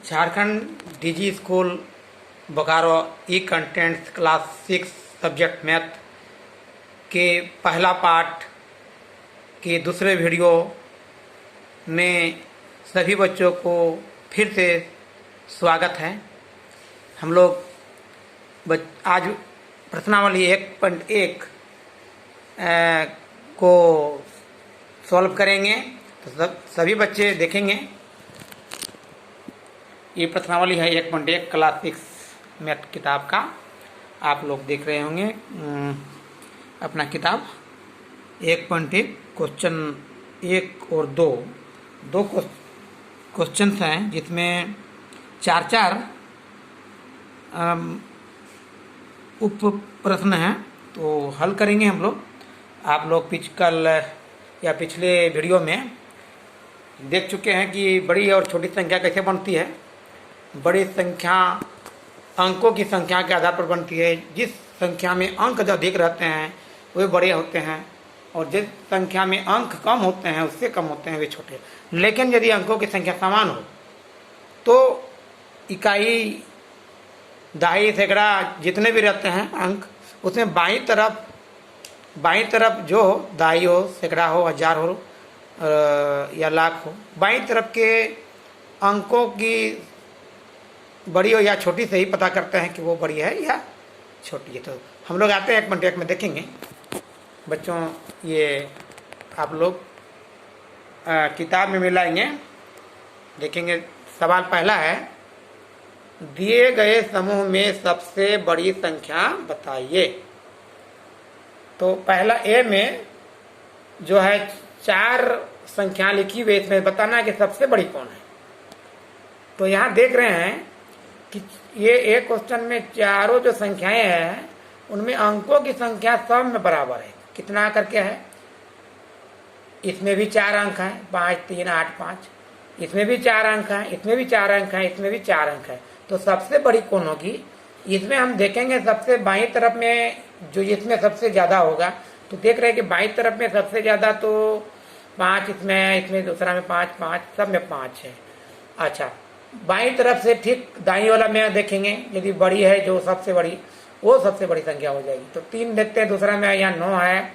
Jharkhand DG school Bokaro ई contents class 6 subject math के पहला part के दूसरे वीडियो में सभी बच्चों को फिर से स्वागत है। हम लोग आज प्रश्नावली 1.1 को सॉल्व करेंगे। तो सभी बच्चे देखेंगे। ये प्रश्नावली है 1.1 क्लास 6 मैथ किताब का। आप लोग देख रहे होंगे अपना किताब 1.1 क्वेश्चन 1 और 2 क्वेश्चन हैं, जिसमें 4 उप प्रश्न हैं। तो हल करेंगे हम लोग। आप लोग पिछले वीडियो में देख चुके हैं कि बड़ी और छोटी संख्या कैसे बनती है। बड़ी संख्या अंकों की संख्या के आधार पर बनती है। जिस संख्या में अंक जो अधिक रहते हैं वे बड़े होते हैं, और जिस संख्या में अंक कम होते हैं उससे कम होते हैं वे छोटे। लेकिन यदि अंकों की संख्या समान हो तो इकाई, दहाई, सैकड़ा जितने भी रहते हैं अंक, उसमें बाईं तरफ जो हो, दहाई हो, सैकड़ा हो, हजार हो या लाख हो, बाईं तरफ के अंकों की बड़ी हो या छोटी से ही पता करते हैं कि वो बड़ी है या छोटी है। तो हम लोग आते हैं 1.1 में देखेंगे। बच्चों, ये आप लोग किताब में मिलाएंगे, देखेंगे। सवाल पहला है, दिए गए समूह में सबसे बड़ी संख्या बताइए। तो पहला ए में जो है 4 संख्या लिखी हुई, इसमें बताना है कि सबसे बड़ी कौन है। तो यहाँ देख रहे हैं कि ये एक क्वेश्चन में चारों जो संख्याएं हैं उनमें अंकों की संख्या सब में बराबर है। कितना करके है? इसमें भी 4 अंक हैं, 5, 3, 8, 5। इसमें भी 4 अंक हैं, इसमें भी 4 अंक हैं, इसमें भी 4 अंक है। तो सबसे बड़ी कौन होगी? इसमें हम देखेंगे सबसे बाईं तरफ में जो इसमें सबसे ज्यादा होगा। तो देख रहे हैं कि बाईं तरफ में सबसे ज्यादा तो 5 इसमें दूसरा में 5, सब में 5 है। अच्छा, बाईं तरफ से ठीक दाईं वाला में देखेंगे, यदि बड़ी है जो सबसे बड़ी, वो सबसे बड़ी संख्या हो जाएगी। तो 3 देखते हैं, दूसरा में यहाँ 9 है,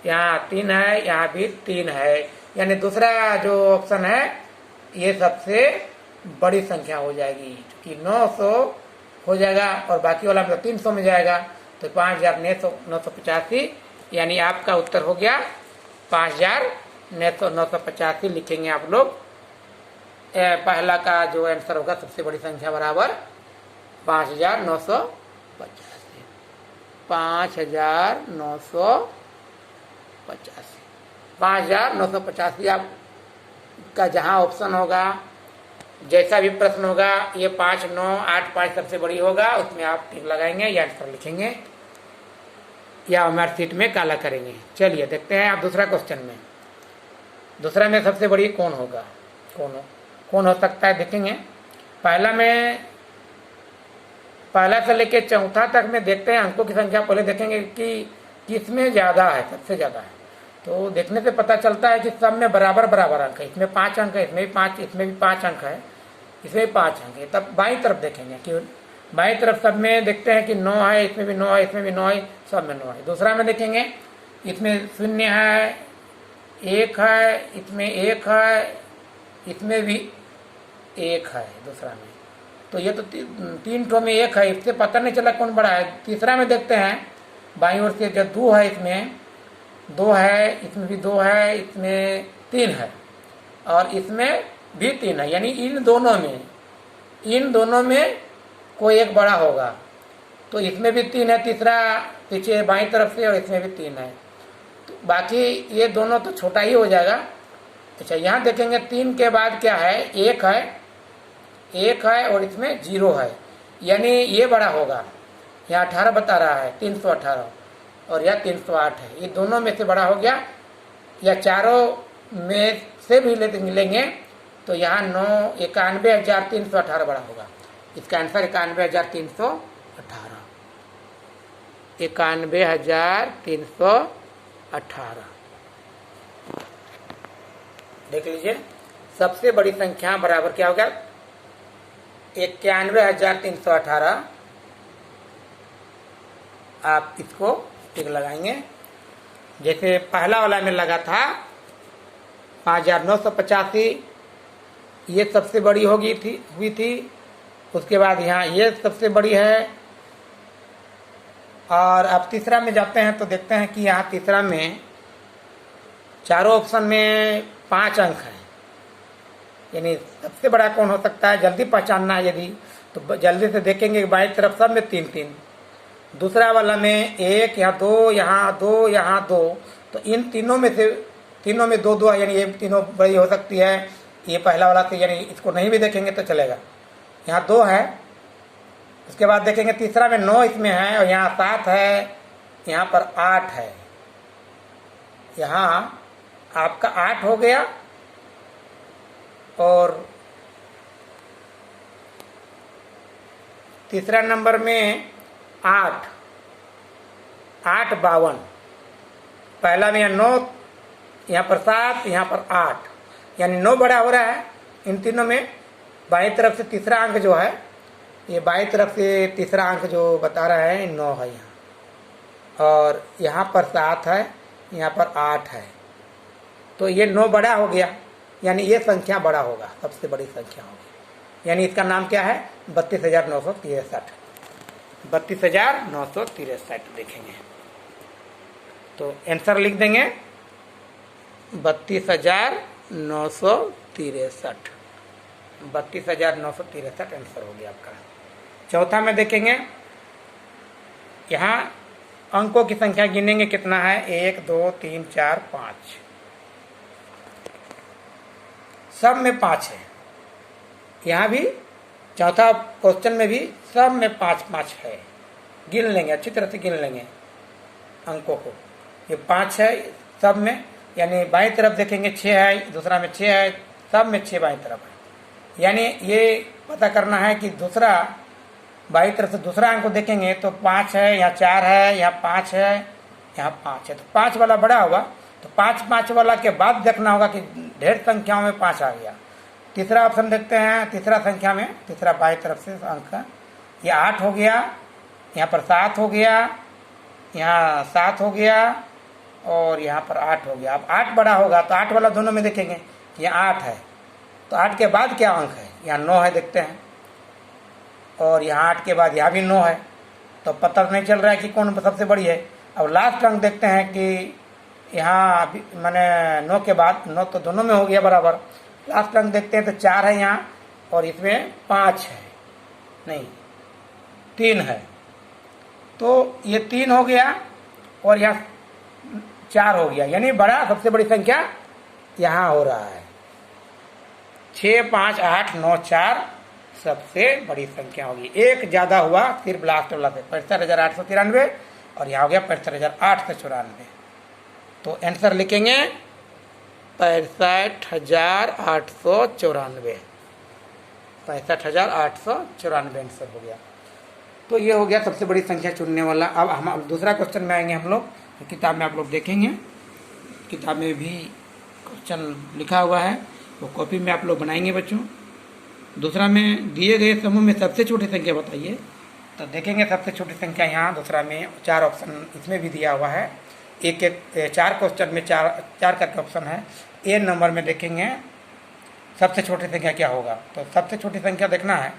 यहाँ 3 है, यहाँ भी 3 है। यानी दूसरा जो ऑप्शन है ये सबसे बड़ी संख्या हो जाएगी, क्योंकि 900 हो जाएगा और बाकी वाला मतलब 300 में जाएगा। तो 5985, यानी आपका उत्तर हो गया 5985 लिखेंगे आप लोग। पहला का जो आंसर होगा सबसे बड़ी संख्या बराबर 5985। 5985 आपका जहां ऑप्शन होगा, जैसा भी प्रश्न होगा, ये 5, 9, 8, 5 सबसे बड़ी होगा, उसमें आप टिक लगाएंगे या आंसर लिखेंगे या हमारे सीट में काला करेंगे। चलिए देखते हैं आप दूसरा क्वेश्चन में। दूसरा में सबसे बड़ी कौन होगा, कौन हो सकता है, देखेंगे। पहला से लेके चौथा तक में देखते हैं अंकों की संख्या। पहले देखेंगे कि किसमें ज्यादा है, सबसे ज्यादा है। तो देखने से पता चलता है कि सब में बराबर अंक है। इसमें 5 अंक है, इसमें भी 5, इसमें भी 5 अंक है, इसमें भी 5 अंक है। तब बाईं तरफ देखेंगे कि बाईं तरफ सब में देखते हैं कि 9 है, इसमें भी 9 है, इसमें भी 9 है, सब में 9 है। दूसरा में देखेंगे, इसमें 0 है, 1 है, इसमें 1 है, इसमें भी 1 है दूसरा में। तो ये तो 3 ठो में 1 है, इससे पता नहीं चला कौन बड़ा है। तीसरा में देखते हैं, बाईं ओर से जो 2 है, इसमें 2 है, इसमें भी 2 है, इसमें 3 है और इसमें भी 3 है। यानी इन दोनों में कोई एक बड़ा होगा। तो इसमें भी 3 है, तीसरा पीछे बाईं तरफ से, और इसमें भी 3 है। तो बाकी ये दोनों तो छोटा ही हो जाएगा। अच्छा, यहाँ देखेंगे 3 के बाद क्या है, 1 है और इसमें 0 है, यानी ये बड़ा होगा। यहाँ 18 बता रहा है, 318, और यह 308 है। ये दोनों में से बड़ा हो गया, या चारों में से भी लेंगे तो यहाँ 91,318 बड़ा होगा। इसका आंसर 91,318। 91,318 देख लीजिए। सबसे बड़ी संख्या बराबर क्या हो गया, 91,318 आप इसको टिक लगाएंगे। जैसे पहला वाला में लगा था 5,985, ये सबसे बड़ी हुई थी। उसके बाद यहाँ ये सबसे बड़ी है। और अब तीसरा में जाते हैं तो देखते हैं कि यहाँ तीसरा में चारों ऑप्शन में 5 अंक हैं, यानी सबसे बड़ा कौन हो सकता है, जल्दी पहचानना है यदि तो जल्दी से देखेंगे बाईं तरफ सब में 3-3। दूसरा वाला में 1, यहाँ 2, यहाँ 2, यहाँ 2, तो इन तीनों में 2-2 है, यानी ये तीनों बड़ी हो सकती है। ये पहला वाला से, यानी इसको नहीं भी देखेंगे तो चलेगा। यहाँ 2 है। उसके बाद देखेंगे तीसरा में 9 इसमें है, और यहाँ 7 है, यहाँ पर 8 है। यहाँ आपका 8 हो गया। और तीसरा नंबर में 8 52। पहला में 9, यहाँ पर 7, यहाँ पर 8, यानी 9 बड़ा हो रहा है इन तीनों में। बाईं तरफ से तीसरा अंक जो है, ये बाईं तरफ से तीसरा अंक जो बता रहा है 9 है यहाँ, और यहाँ पर 7 है, यहाँ पर 8 है। तो ये 9 बड़ा हो गया, यानी ये संख्या बड़ा होगा, सबसे बड़ी संख्या होगी। यानी इसका नाम क्या है, 32,963। 32,963 देखेंगे तो आंसर लिख देंगे 32,963। 32,963 आंसर हो गया आपका। चौथा में देखेंगे, यहाँ अंकों की संख्या गिनेंगे कितना है, 1 2 3 4 5, सब में 5 है। यहाँ भी चौथा क्वेश्चन में भी सब में 5-5 है। गिन लेंगे, अच्छी तरह से गिन लेंगे अंकों को। ये 5 है सब में, यानी बाईं तरफ देखेंगे 6 है, दूसरा में 6 है, सब में 6 बाईं तरफ है। यानी ये पता करना है कि दूसरा बाईं तरफ से दूसरा अंक को देखेंगे तो 5 है, यहाँ 4 है, यहाँ 5 है, यहाँ 5 है। तो 5 वाला बड़ा होगा, तो 5 वाला के बाद देखना होगा कि ढेर संख्याओं में 5 आ गया। तीसरा ऑप्शन देखते हैं, तीसरा संख्या में तीसरा बाईं तरफ से अंक, ये 8 हो गया, यहाँ पर 7 हो गया, यहाँ 7 हो गया, और यहाँ पर 8 हो गया। अब 8 बड़ा होगा तो 8 वाला दोनों में देखेंगे, ये 8 है, तो 8 के बाद क्या अंक है, यहाँ 9 है, देखते हैं। और यहाँ 8 के बाद यहाँ भी 9 है, तो पता नहीं चल रहा है कि कौन सबसे बड़ी है। अब लास्ट अंक देखते हैं कि यहाँ मैंने 9 के बाद 9 तो दोनों में हो गया बराबर। लास्ट अंक देखते हैं तो 4 है यहाँ, और इसमें 5 है, नहीं 3 है, तो ये 3 हो गया, और यहाँ 4 हो गया, यानी बड़ा सबसे बड़ी संख्या यहाँ हो रहा है। 6 5 8 9 4 सबसे बड़ी संख्या होगी। एक ज्यादा हुआ सिर्फ लास्ट वाला से, 65,893, और यहाँ हो गया 65,894। तो आंसर लिखेंगे 65,894। 65,894 आंसर हो गया। तो ये हो गया सबसे बड़ी संख्या चुनने वाला। अब हम दूसरा क्वेश्चन में आएंगे हम लोग, तो किताब में आप लोग देखेंगे, किताब में भी क्वेश्चन लिखा हुआ है, वो कॉपी में आप लोग बनाएंगे बच्चों। दूसरा में दिए गए समूह में सबसे छोटी संख्या बताइए, तो देखेंगे सबसे छोटी संख्या यहाँ दूसरा में 4 ऑप्शन इसमें भी दिया हुआ है। एक 4 क्वेश्चन में 4 करके ऑप्शन है। ए नंबर में देखेंगे सबसे छोटी संख्या क्या होगा, तो सबसे छोटी संख्या देखना है।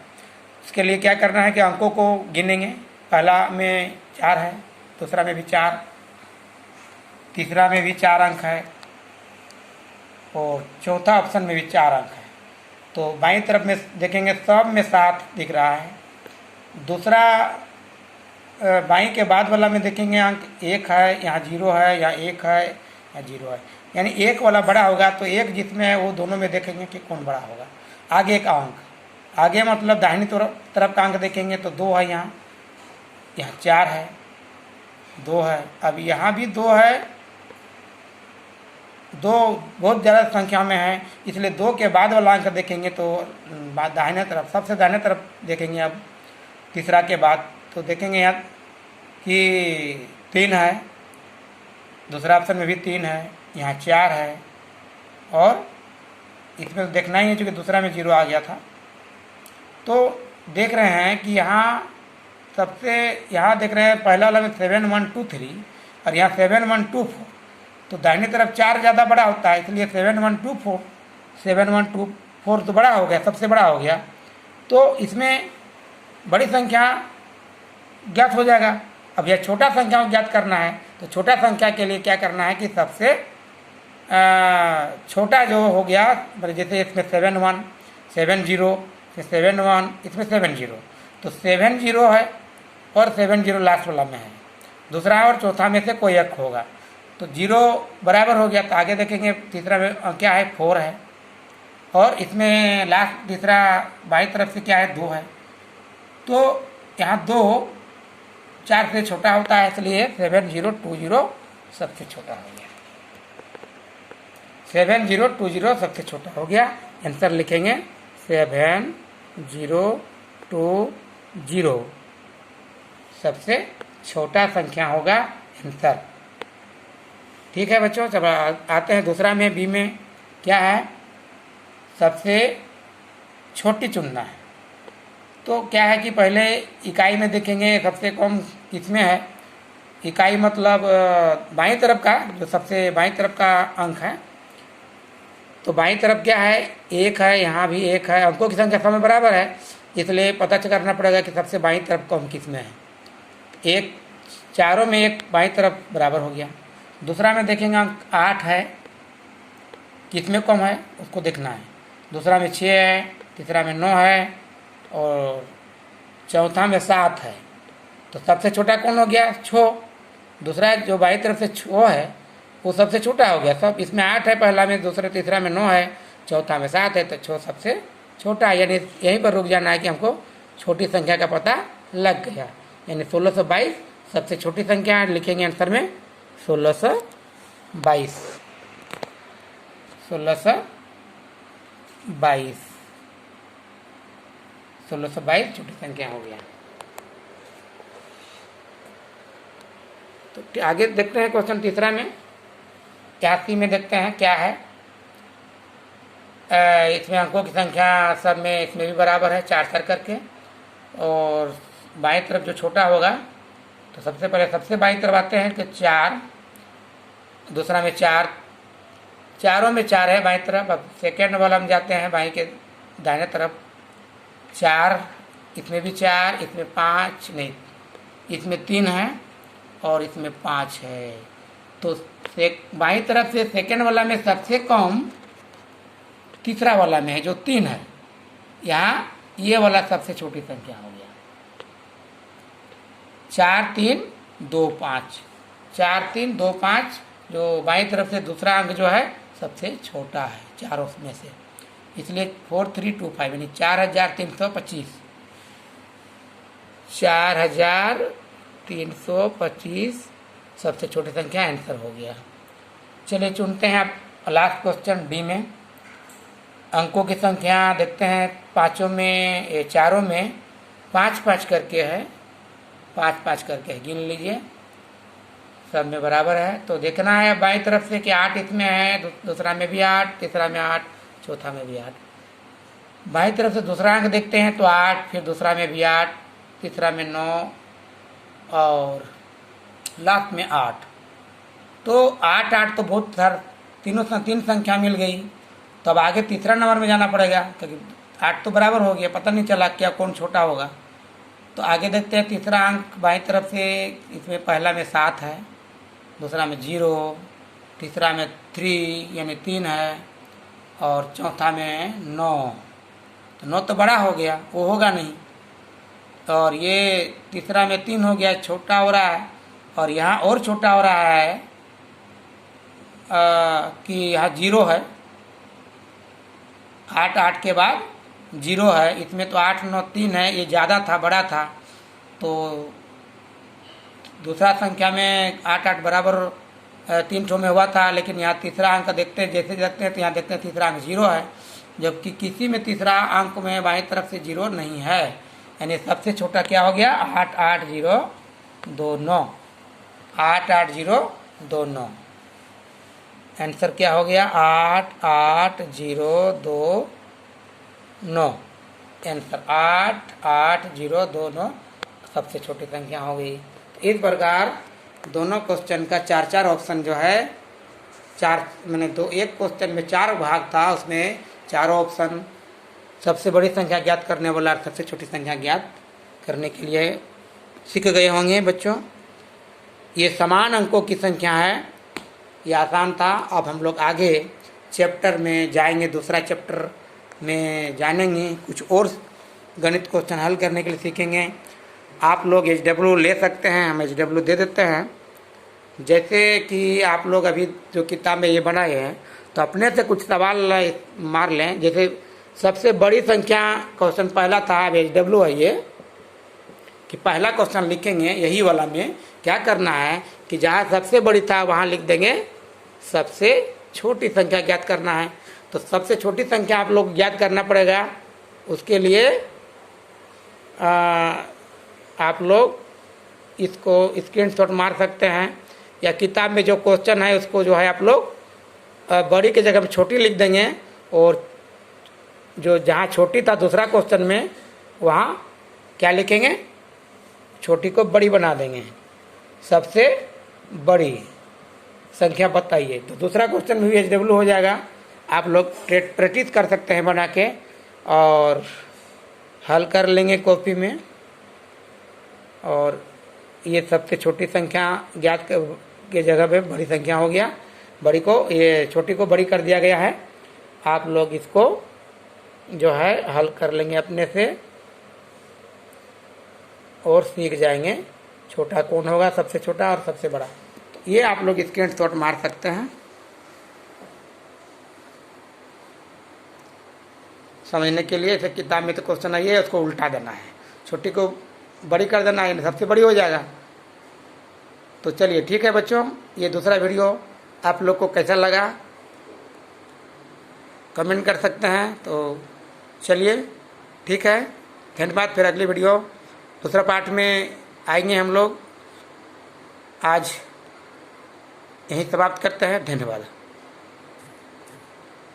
उसके लिए क्या करना है कि अंकों को गिनेंगे। पहला में 4 है, दूसरा में भी 4, तीसरा में भी 4 अंक है, और चौथा ऑप्शन में भी 4 अंक है। तो बाईं तरफ में देखेंगे सब में 7 दिख रहा है। दूसरा बाईं के बाद वाला में देखेंगे अंक 1 है, यहाँ 0 है, यहाँ 1 है, यहाँ 0 है, यानी 1 वाला बड़ा होगा। तो 1 जिसमें है वो दोनों में देखेंगे कि कौन बड़ा होगा। आगे का अंक, आगे मतलब दाहिनी तरफ का अंक देखेंगे तो 2 है, यहाँ 4 है, 2 है। अब यहाँ भी 2 है, 2 बहुत ज़्यादा संख्या में है, इसलिए 2 के बाद वाला अंक देखेंगे तो दाहिने तरफ, सबसे दाहिने तरफ देखेंगे। अब तीसरा के बाद तो देखेंगे यहाँ कि 3 है, दूसरा ऑप्शन में भी 3 है, यहाँ 4 है, और इसमें तो देखना ही है क्योंकि दूसरा में 0 आ गया था। तो देख रहे हैं कि यहाँ देख रहे हैं पहला वाला में 7123 और यहाँ 7124, तो दाहिने तरफ 4 ज़्यादा बड़ा होता है, इसलिए 7124 तो बड़ा हो गया, सबसे बड़ा हो गया। तो इसमें बड़ी संख्या ज्ञात हो जाएगा। अब यह छोटा संख्या को ज्ञात करना है, तो छोटा संख्या के लिए क्या करना है कि सबसे छोटा जो हो गया, जैसे इसमें 71 70 फिर 71, इसमें 70, तो 70 है और 70 लास्ट वाला में है, दूसरा और चौथा में से कोई एक होगा, तो 0 बराबर हो गया। तो आगे देखेंगे तीसरा में क्या है 4 है, और इसमें लास्ट तीसरा बाईं तरफ से क्या है 2 है, तो यहाँ 2 4 से छोटा होता है, इसलिए 7020 सबसे छोटा हो गया। 7020 सबसे छोटा हो गया। आंसर लिखेंगे 7020 सबसे छोटा संख्या होगा आंसर। ठीक है बच्चों, चलो आते हैं दूसरा में, बी में क्या है, सबसे छोटी चुनना है। तो क्या है कि पहले इकाई में देखेंगे सबसे कम किसमें है, इकाई मतलब बाईं तरफ का, जो सबसे बाईं तरफ का अंक है, तो बाईं तरफ क्या है 1 है, यहाँ भी 1 है, अंकों की संख्या सब में बराबर है, इसलिए पता करना पड़ेगा कि सबसे बाईं तरफ कम किसमें है। एक चारों में एक बाईं तरफ बराबर हो गया। दूसरा में देखेंगे अंक 8 है, किसमें कम है उसको देखना है। दूसरा में 6 है, तीसरा में 9 है और चौथा में 7 है, तो सबसे छोटा कौन हो गया 6। दूसरा जो बाईं तरफ से 6 है वो सबसे छोटा हो गया। सब इसमें 8 है पहला में, दूसरे तीसरा में 9 है, चौथा में 7 है, तो 6 सबसे छोटा है। यानी यहीं पर रुक जाना है कि हमको छोटी संख्या का पता लग गया। यानी 1622 सबसे छोटी संख्या है। लिखेंगे आंसर में 1622 1622 छोटी संख्या हो गया। तो आगे देखते हैं क्वेश्चन तीसरा में, 81 में देखते हैं क्या है। इसमें अंकों की संख्या सब में इसमें भी बराबर है 4 करके, और बाईं तरफ जो छोटा होगा, तो सबसे पहले सबसे बाईं तरफ आते हैं तो 4, दूसरा में 4, चारों में 4 है बाईं तरफ। अब सेकेंड वाला में जाते हैं बाईं के दाहिने तरफ, 4, इसमें भी 4, इसमें 5 नहीं, इसमें 3 है और इसमें 5 है। तो बाईं तरफ से सेकेंड वाला में सबसे कम तीसरा वाला में है जो 3 है, यहाँ ये वाला सबसे छोटी संख्या हो गया। 4 3 2 5, 4 3 2 5, जो बाईं तरफ से दूसरा अंक जो है सबसे छोटा है चारों में से, इसलिए 4325 यानी 4325 4325 सबसे छोटी संख्या आंसर हो गया। चलिए चुनते हैं अब लास्ट क्वेश्चन डी में। अंकों की संख्या देखते हैं पाँचों में, चारों में 5-5 करके है, 5-5 करके है, गिन लीजिए, सब में बराबर है। तो देखना है बाईं तरफ से कि 8 इसमें है, दूसरा में भी 8, तीसरा में 8, चौथा में भी 8। बाईं तरफ से दूसरा अंक देखते हैं तो 8, फिर दूसरा में भी 8, तीसरा में 9 और लास्ट में 8। तो 8-8 तो बहुत तीन संख्या मिल गई। तो अब आगे तीसरा नंबर में जाना पड़ेगा, क्योंकि 8 तो बराबर हो गया, पता नहीं चला क्या कौन छोटा होगा। तो आगे देखते हैं तीसरा अंक बाईं तरफ से, इसमें पहला में 7 है, दूसरा में 0, तीसरा में 3 यानी 3 है और चौथा में 9। तो 9 तो बड़ा हो गया, वो होगा नहीं, और ये तीसरा में 3 हो गया, छोटा हो रहा है। और यहाँ और छोटा हो रहा है कि यहाँ 0 है, 8-8 के बाद 0 है, इसमें तो 8 9 3 है, ये ज़्यादा था, बड़ा था। तो दूसरा संख्या में 8-8 बराबर 3 ठो में हुआ था, लेकिन यहाँ तीसरा अंक देखते हैं, जैसे देखते हैं तो यहाँ देखते हैं तीसरा अंक 0 है, जबकि किसी में तीसरा अंक में बाईं तरफ से 0 नहीं है। यानी सबसे छोटा क्या हो गया 88029, 88029। आंसर क्या हो गया 88029। आंसर 8 8 0 2 सबसे छोटी संख्या हो गई। तो इस प्रकार दोनों क्वेश्चन का 4 ऑप्शन जो है, मैंने एक क्वेश्चन में 4 भाग था, उसमें 4 ऑप्शन सबसे बड़ी संख्या ज्ञात करने वाला और सबसे छोटी संख्या ज्ञात करने के लिए सीख गए होंगे बच्चों। ये समान अंकों की संख्या है, ये आसान था। अब हम लोग आगे चैप्टर में जाएंगे, दूसरा चैप्टर में जानेंगे, कुछ और गणित क्वेश्चन हल करने के लिए सीखेंगे। आप लोग HW ले सकते हैं, हम HW दे देते हैं। जैसे कि आप लोग अभी जो किताब में ये बनाए हैं, तो अपने से कुछ सवाल मार लें। जैसे सबसे बड़ी संख्या क्वेश्चन पहला था, अब HW है ये कि पहला क्वेश्चन लिखेंगे, यही वाला में क्या करना है कि जहाँ सबसे बड़ी था वहाँ लिख देंगे सबसे छोटी संख्या ज्ञात करना है। तो सबसे छोटी संख्या आप लोग ज्ञात करना पड़ेगा। उसके लिए आप लोग इसको स्क्रीनशॉट मार सकते हैं, या किताब में जो क्वेश्चन है उसको जो है आप लोग बड़ी की जगह में छोटी लिख देंगे, और जो जहाँ छोटी था दूसरा क्वेश्चन में वहाँ क्या लिखेंगे, छोटी को बड़ी बना देंगे। सबसे बड़ी संख्या बताइए, तो दूसरा क्वेश्चन में भी HW हो जाएगा। आप लोग प्रैक्टिस कर सकते हैं बना के और हल कर लेंगे कॉपी में। और ये सबसे छोटी संख्या ज्ञात के जगह पे बड़ी संख्या हो गया, बड़ी को ये छोटी को बड़ी कर दिया गया है। आप लोग इसको जो है हल कर लेंगे अपने से और सीख जाएंगे छोटा कौन होगा, सबसे छोटा और सबसे बड़ा। तो ये आप लोग स्क्रीनशॉट मार सकते हैं। समझने के लिए जैसे किताब में तो क्वेश्चन है ये, उसको उल्टा देना है, छोटी को बड़ी कर देना है, सबसे बड़ी हो जाएगा। तो चलिए ठीक है बच्चों, ये दूसरा वीडियो आप लोग को कैसा लगा कमेंट कर सकते हैं। तो चलिए ठीक है, धन्यवाद। फिर अगली वीडियो दूसरा पार्ट में आएंगे हम लोग। आज यहीं समाप्त करते हैं, धन्यवाद।